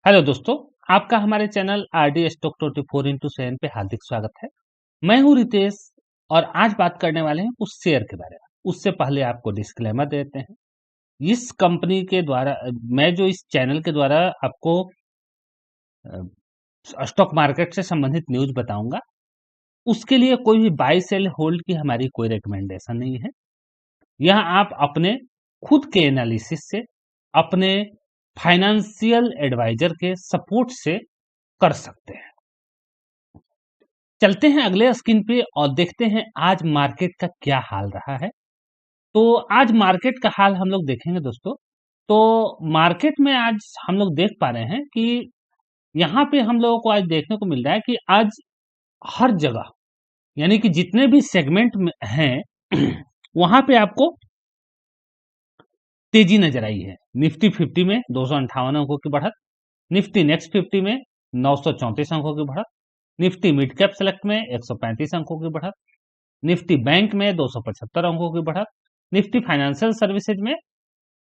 Hello दोस्तों, आपका हमारे चैनल आरडी स्टॉक 24x7 पे हार्दिक स्वागत है। मैं हूं रितेश और आज बात करने वाले हैं उस शेयर के बारे में। उससे पहले आपको डिस्क्लेमर देते हैं। इस कंपनी के द्वारा मैं जो इस चैनल के द्वारा आपको स्टॉक मार्केट से संबंधित न्यूज बताऊंगा, उसके लिए कोई भी बाय सेल होल्ड की हमारी कोई रिकमेंडेशन नहीं है। यह आप अपने खुद के एनालिसिस से, अपने फाइनेंशियल एडवाइजर के सपोर्ट से कर सकते हैं। चलते हैं अगले स्क्रीन पे और देखते हैं आज मार्केट का क्या हाल रहा है। तो आज मार्केट का हाल हम लोग देखेंगे दोस्तों। तो मार्केट में आज हम लोग देख पा रहे हैं कि यहाँ पे हम लोगों को आज देखने को मिल रहा है कि आज हर जगह, यानी कि जितने भी सेगमेंट में हैं वहां पे आपको तेजी नजर आई है। निफ्टी 50 में 258 अंकों की बढ़त, निफ्टी नेक्स्ट 50 में 934 अंकों की बढ़त, निफ्टी मिड कैप सेलेक्ट में 135 अंकों की बढ़त, निफ्टी बैंक में 275 अंकों की बढ़त, निफ्टी फाइनेंशियल सर्विसेज में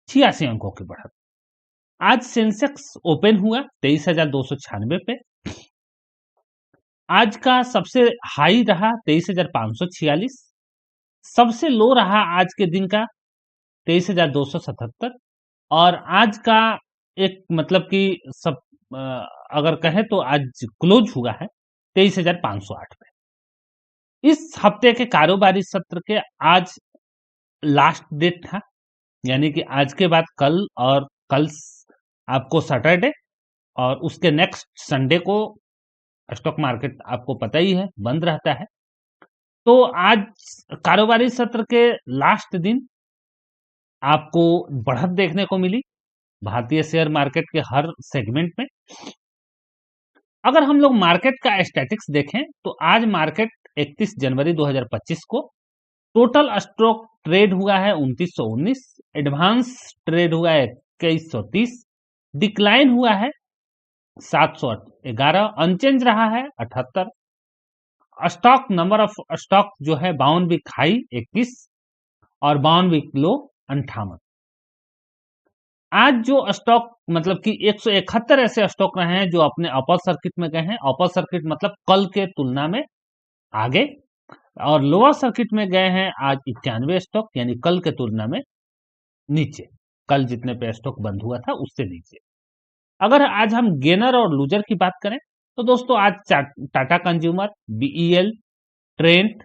86 अंकों की बढ़त। आज सेंसेक्स ओपन हुआ 23,296 पे। आज का सबसे हाई रहा 23,546, सबसे लो रहा आज के दिन का 23,277 और आज का एक मतलब कि सब अगर कहें तो आज क्लोज हुआ है 23,508 पे। इस हफ्ते के कारोबारी सत्र के आज लास्ट डेट था, यानी कि आज के बाद कल और कल आपको सैटरडे और उसके नेक्स्ट संडे को स्टॉक मार्केट आपको पता ही है बंद रहता है। तो आज कारोबारी सत्र के लास्ट दिन आपको बढ़त देखने को मिली भारतीय शेयर मार्केट के हर सेगमेंट में। अगर हम लोग मार्केट का स्टैटिक्स देखें तो आज मार्केट 31 जनवरी 2025 को टोटल स्टॉक ट्रेड हुआ है 2919, एडवांस ट्रेड हुआ है 2130, डिक्लाइन हुआ है 711, अनचेंज रहा है 78, स्टॉक नंबर ऑफ स्टॉक जो है 52 वीक हाई 21 और 52 वीक लो 58। आज जो स्टॉक मतलब कि 171 ऐसे स्टॉक रहे हैं जो अपने अपर सर्किट में गए हैं। अपर सर्किट मतलब कल के तुलना में आगे, और लोअर सर्किट में गए हैं आज 91 स्टॉक, यानी कल के तुलना में नीचे। कल जितने पे स्टॉक बंद हुआ था उससे नीचे। अगर आज हम गेनर और लूजर की बात करें तो दोस्तों आज टाटा कंज्यूमर, बीईएल, ट्रेंट,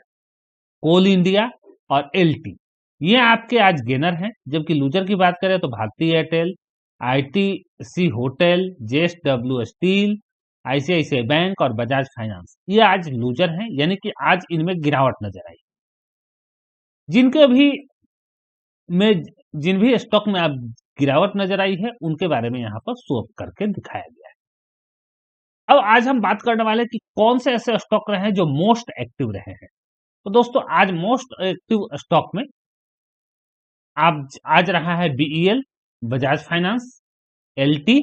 कोल इंडिया और एलटी ये आपके आज गेनर हैं। जबकि लूजर की बात करें तो Bharti Airtel, ITC hotel, JSW steel, ICICI bank और बजाज फाइनेंस ये आज लूजर हैं, यानी कि आज इनमें गिरावट नजर आई। जिनके भी में जिन भी स्टॉक में आप गिरावट नजर आई है उनके बारे में यहाँ पर शो करके दिखाया गया है। अब आज हम बात करने वाले कि कौन से ऐसे स्टॉक रहे हैं जो मोस्ट एक्टिव रहे हैं। तो दोस्तों आज मोस्ट एक्टिव स्टॉक में आज रहा है BEL, Bajaj finance, LT,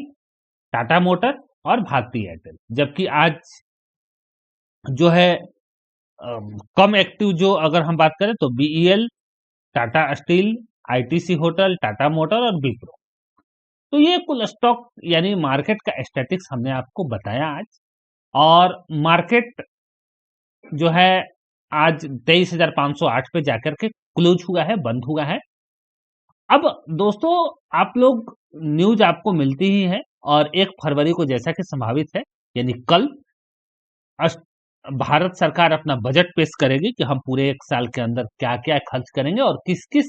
Tata motor और भारती एयरटेल। जबकि आज जो है कम एक्टिव जो अगर हम बात करें तो BEL, Tata steel, ITC hotel, Tata motor और विप्रो। तो ये कुल स्टॉक यानी मार्केट का स्टैटिक्स हमने आपको बताया आज। और मार्केट जो है आज 23,508 पे जाकर के क्लोज हुआ है, बंद हुआ है। अब दोस्तों आप लोग न्यूज आपको मिलती ही है और 1 फरवरी को जैसा कि संभावित है, यानी कल भारत सरकार अपना बजट पेश करेगी कि हम पूरे 1 साल के अंदर क्या क्या खर्च करेंगे और किस किस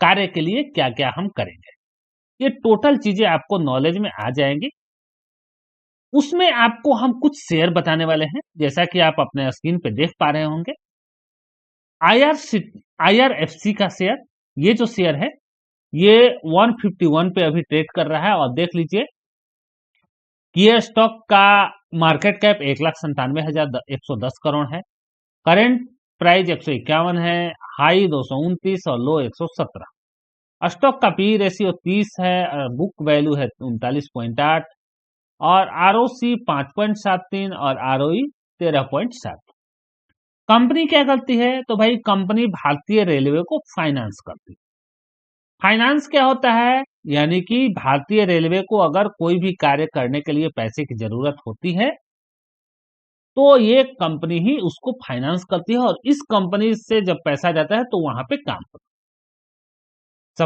कार्य के लिए क्या क्या हम करेंगे। ये टोटल चीजें आपको नॉलेज में आ जाएंगी। उसमें आपको हम कुछ शेयर बताने वाले हैं, जैसा कि आप अपने स्क्रीन पे देख पा रहे होंगे। आईआरएफसी का शेयर, ये जो शेयर है ये 151 पे अभी ट्रेड कर रहा है और देख लीजिए कि ये स्टॉक का मार्केट कैप 1,97,110 करोड़ है। करेंट प्राइस 151 है, हाई 229 और लो 117। स्टॉक का पी रेशियो 30 है, बुक वैल्यू है 39.8 और आरओसी 5.73 और आरओई 13.7। कंपनी क्या करती है तो भाई कंपनी भारतीय रेलवे को फाइनेंस करती है। फाइनेंस क्या होता है, यानी कि भारतीय रेलवे को अगर कोई भी कार्य करने के लिए पैसे की जरूरत होती है तो ये कंपनी ही उसको फाइनेंस करती है, और इस कंपनी से जब पैसा जाता है तो वहां पे काम करता है।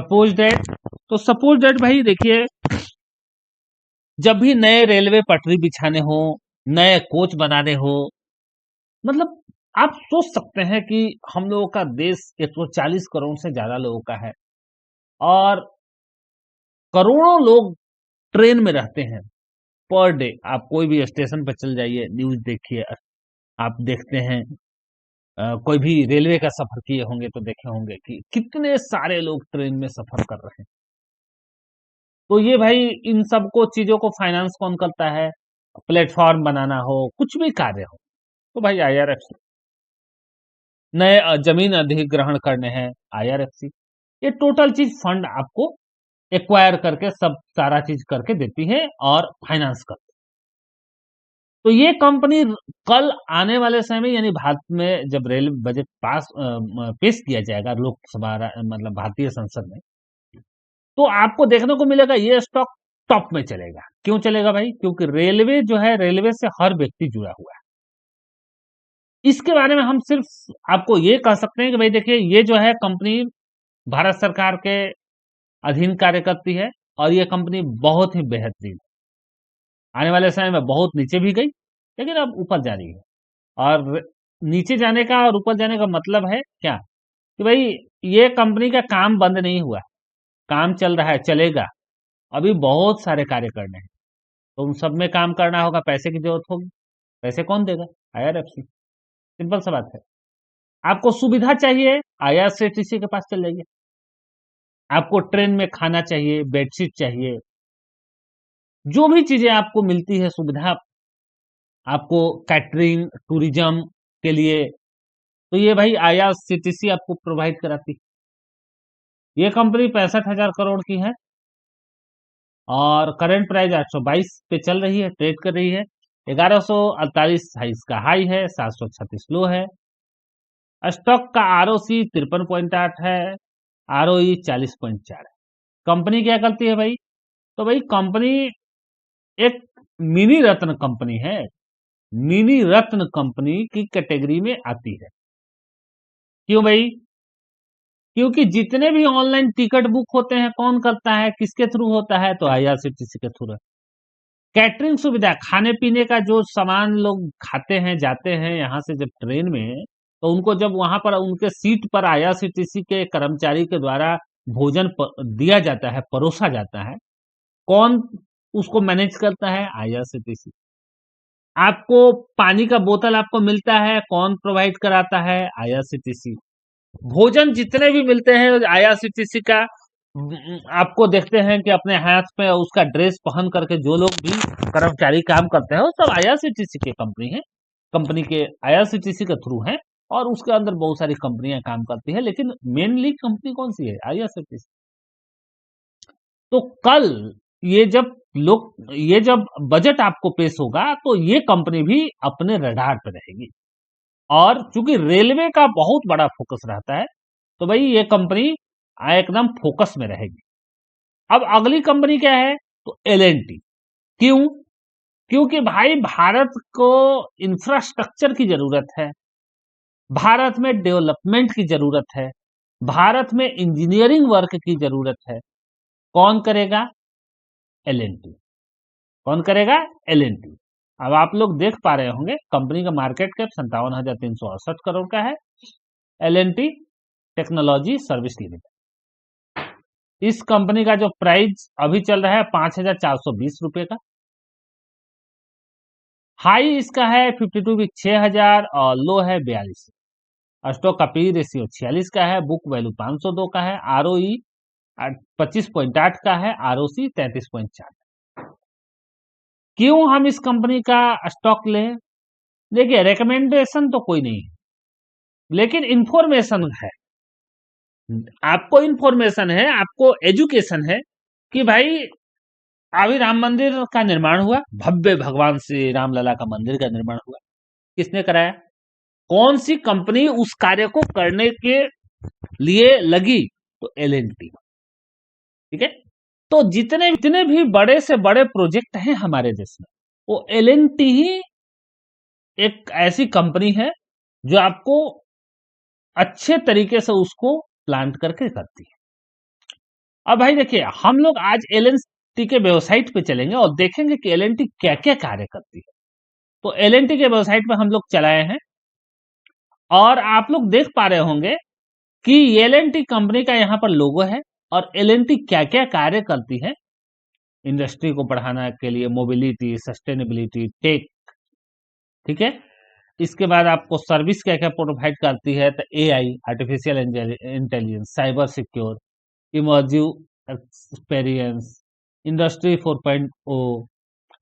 सपोज डेट भाई देखिए, जब भी नए रेलवे पटरी बिछाने हो, नए कोच बनाने हो, मतलब आप सोच सकते हैं कि हम लोगों का देश 140 करोड़ से ज्यादा लोगों का है, और करोड़ों लोग ट्रेन में रहते हैं पर डे। आप कोई भी स्टेशन पर चल जाइए, न्यूज देखिए, आप देखते हैं कोई भी रेलवे का सफर किए होंगे तो देखे होंगे कि कितने सारे लोग ट्रेन में सफर कर रहे हैं। तो ये भाई इन सबको चीजों को फाइनेंस कौन करता है? प्लेटफॉर्म बनाना हो, कुछ भी कार्य हो, तो भाई आईआरएफसी। नए जमीन अधिग्रहण करने हैं, आईआरएफसी। ये टोटल चीज फंड आपको एक्वायर करके सब सारा चीज करके देती है और फाइनेंस करती है। तो ये कंपनी कल आने वाले समय में, यानी भारत में जब रेल बजट पेश किया जाएगा लोकसभा मतलब भारतीय संसद में, तो आपको देखने को मिलेगा ये स्टॉक टॉप में चलेगा। क्यों चलेगा भाई? क्योंकि रेलवे जो है, रेलवे से हर व्यक्ति जुड़ा हुआ है। इसके बारे में हम सिर्फ आपको ये कह सकते हैं कि भाई देखिए, ये जो है कंपनी भारत सरकार के अधीन कार्य करती है, और ये कंपनी बहुत ही बेहतरीन है। आने वाले समय में बहुत नीचे भी गई, लेकिन अब ऊपर जा रही है। और नीचे जाने का और ऊपर जाने का मतलब है क्या? कि भाई ये कंपनी का काम बंद नहीं हुआ, काम चल रहा है, चलेगा। अभी बहुत सारे कार्य करने हैं, तो उन सब में काम करना होगा, पैसे की जरूरत होगी। पैसे कौन देगा? आईआरएफसी। सिंपल सा बात है। आपको सुविधा चाहिए, आईआरसीटीसी के पास चल जाइए। आपको ट्रेन में खाना चाहिए, बेडशीट चाहिए, जो भी चीजें आपको मिलती है सुविधा, आपको कैटरिंग, टूरिज्म के लिए, तो ये भाई आईआरसीटीसी आपको प्रोवाइड कराती है। ये कंपनी 65,000 करोड़ की है, और करंट प्राइस 822 पे चल रही है, ट्रेड कर रही है। 1148 है इसका हाई है, 736 लो है। स्टॉक का आरओसी 53.8 है, आरओई 40.4 है। कंपनी क्या करती है भाई? तो भाई कंपनी एक मिनी रत्न कंपनी है, मिनी रत्न कंपनी की कैटेगरी में आती है। क्यों भाई? क्योंकि जितने भी ऑनलाइन टिकट बुक होते हैं कौन करता है, किसके थ्रू होता है? तो आईआरसीटीसी के थ्रू। कैटरिंग सुविधा, खाने पीने का जो सामान लोग खाते हैं, जाते हैं यहाँ से जब ट्रेन में, तो उनको जब वहां पर उनके सीट पर आईआरसीटीसी के कर्मचारी के द्वारा भोजन दिया जाता है, परोसा जाता है, कौन उसको मैनेज करता है? आईआरसीटीसी। आपको पानी का बोतल आपको मिलता है, कौन प्रोवाइड कराता है? आईआरसीटीसी। भोजन जितने भी मिलते हैं आईआरसीटीसी का, आपको देखते हैं कि अपने हाथ में उसका ड्रेस पहन करके जो लोग भी कर्मचारी काम करते हैं, वो सब आईआरसीटीसी की कंपनी है, कंपनी के आईआरसीटीसी के थ्रू है। और उसके अंदर बहुत सारी कंपनियां काम करती है, लेकिन मेनली कंपनी कौन सी है? आईआरसीटीसी। तो कल ये जब बजट आपको पेश होगा, तो ये कंपनी भी अपने रडार पे रहेगी। और चूंकि रेलवे का बहुत बड़ा फोकस रहता है, तो भाई ये कंपनी एकदम फोकस में रहेगी। अब अगली कंपनी क्या है? तो एलएनटी। क्यों? क्योंकि भाई भारत को इंफ्रास्ट्रक्चर की जरूरत है, भारत में डेवलपमेंट की जरूरत है, भारत में इंजीनियरिंग वर्क की जरूरत है। कौन करेगा? एलएनटी। कौन करेगा? एलएनटी। अब आप लोग देख पा रहे होंगे कंपनी का मार्केट कैप 57,368 करोड़ का है। LNT technology service limited. इस कंपनी का जो प्राइस अभी चल रहा है 5,420 रुपए का। हाई इसका है 52 वीक 6,000, और लो है 42। स्टॉक का पी रेशियो 46 का है, बुक वैल्यू 502 का है, आरओई 25.8 का है, आरओसी 33.4। क्यों हम इस कंपनी का स्टॉक लें? देखिए, रिकमेंडेशन तो कोई नहीं है, लेकिन इंफॉर्मेशन है। आपको इंफॉर्मेशन है, आपको एजुकेशन है कि भाई अभी राम मंदिर का निर्माण हुआ, भव्य भगवान श्री राम लला का मंदिर का निर्माण हुआ। किसने कराया? कौन सी कंपनी उस कार्य को करने के लिए लगी? तो एलएनटी। ठीक है। तो जितने भी बड़े से बड़े प्रोजेक्ट हैं हमारे देश में, वो एल&टी ही एक ऐसी कंपनी है जो आपको अच्छे तरीके से उसको प्लांट करके करती है। अब भाई देखिए, हम लोग आज एल&टी के वेबसाइट पे चलेंगे और देखेंगे कि एल&टी क्या क्या कार्य करती है। तो एल&टी के वेबसाइट पे हम लोग चलाए हैं और आप लोग देख पा रहे होंगे कि एल&टी कंपनी का यहाँ पर लोगो है और एल&टी क्या क्या कार्य करती है इंडस्ट्री को बढ़ाने के लिए, मोबिलिटी, सस्टेनेबिलिटी, टेक, ठीक है। इसके बाद आपको सर्विस क्या क्या प्रोवाइड करती है, तो AI, artificial intelligence, cyber secure, immersive experience, industry 4.0,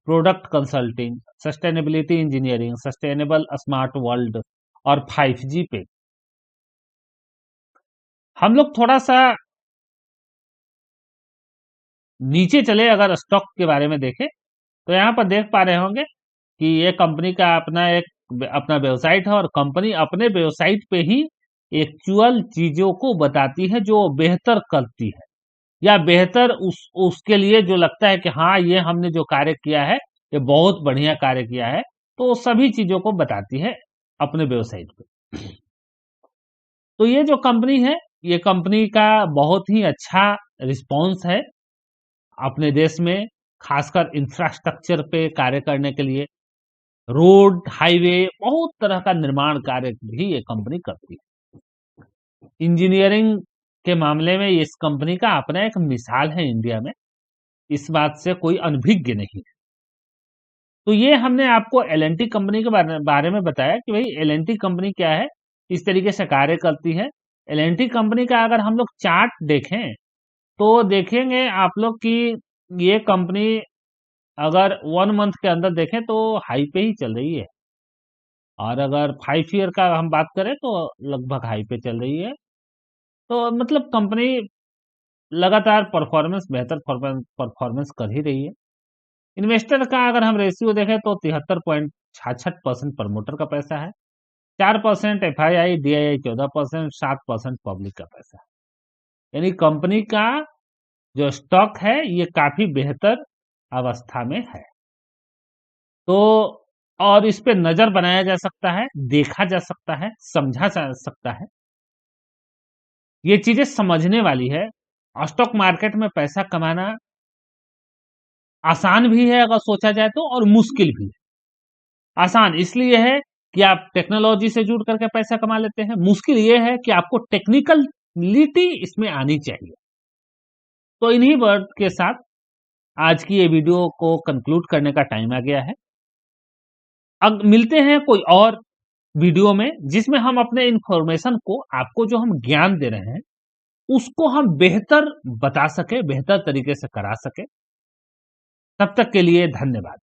product consulting, sustainability engineering, sustainable smart world और 5G पे। हम लोग थोड़ा सा नीचे चले, अगर स्टॉक के बारे में देखें तो यहाँ पर देख पा रहे होंगे कि ये कंपनी का अपना वेबसाइट है और कंपनी अपने वेबसाइट पे ही एक्चुअल चीजों को बताती है जो बेहतर करती है, या बेहतर उसके लिए जो लगता है कि हाँ ये हमने जो कार्य किया है ये बहुत बढ़िया कार्य किया है, तो वो सभी चीजों को बताती है अपने वेबसाइट पे। तो ये जो कंपनी है, ये कंपनी का बहुत ही अच्छा रिस्पॉन्स है अपने देश में, खासकर इंफ्रास्ट्रक्चर पे कार्य करने के लिए। रोड, हाईवे, बहुत तरह का निर्माण कार्य भी ये कंपनी करती है। इंजीनियरिंग के मामले में इस कंपनी का अपना एक मिसाल है इंडिया में, इस बात से कोई अनभिज्ञ नहीं है। तो ये हमने आपको एल&टी कंपनी के बारे में बताया कि भाई एल&टी कंपनी क्या है, इस तरीके से कार्य करती है। एल&टी कंपनी का अगर हम लोग चार्ट देखें तो देखेंगे आप लोग कि ये कंपनी अगर 1 मंथ के अंदर देखें तो हाई पे ही चल रही है, और अगर 5 ईयर का हम बात करें तो लगभग हाई पे चल रही है। तो मतलब कंपनी लगातार बेहतर परफॉर्मेंस कर ही रही है। इन्वेस्टर का अगर हम रेशियो देखें तो 73.66% प्रमोटर का पैसा है, 4% FII, DII 14%, 7% पब्लिक का पैसा है। यानी कंपनी का जो स्टॉक है ये काफी बेहतर अवस्था में है। तो और इस पे नजर बनाया जा सकता है, देखा जा सकता है, समझा जा सकता है। ये चीजें समझने वाली है। स्टॉक मार्केट में पैसा कमाना आसान भी है अगर सोचा जाए तो, और मुश्किल भी है। आसान इसलिए है कि आप टेक्नोलॉजी से जुड़ करके पैसा कमा लेते हैं, मुश्किल ये है कि आपको टेक्निकलिटी इसमें आनी चाहिए। तो इन्हीं वर्ड के साथ आज की ये वीडियो को कंक्लूड करने का टाइम आ गया है। अब मिलते हैं कोई और वीडियो में जिसमें हम अपने इंफॉर्मेशन को, आपको जो हम ज्ञान दे रहे हैं उसको हम बेहतर बता सके, बेहतर तरीके से करा सके। तब तक के लिए धन्यवाद।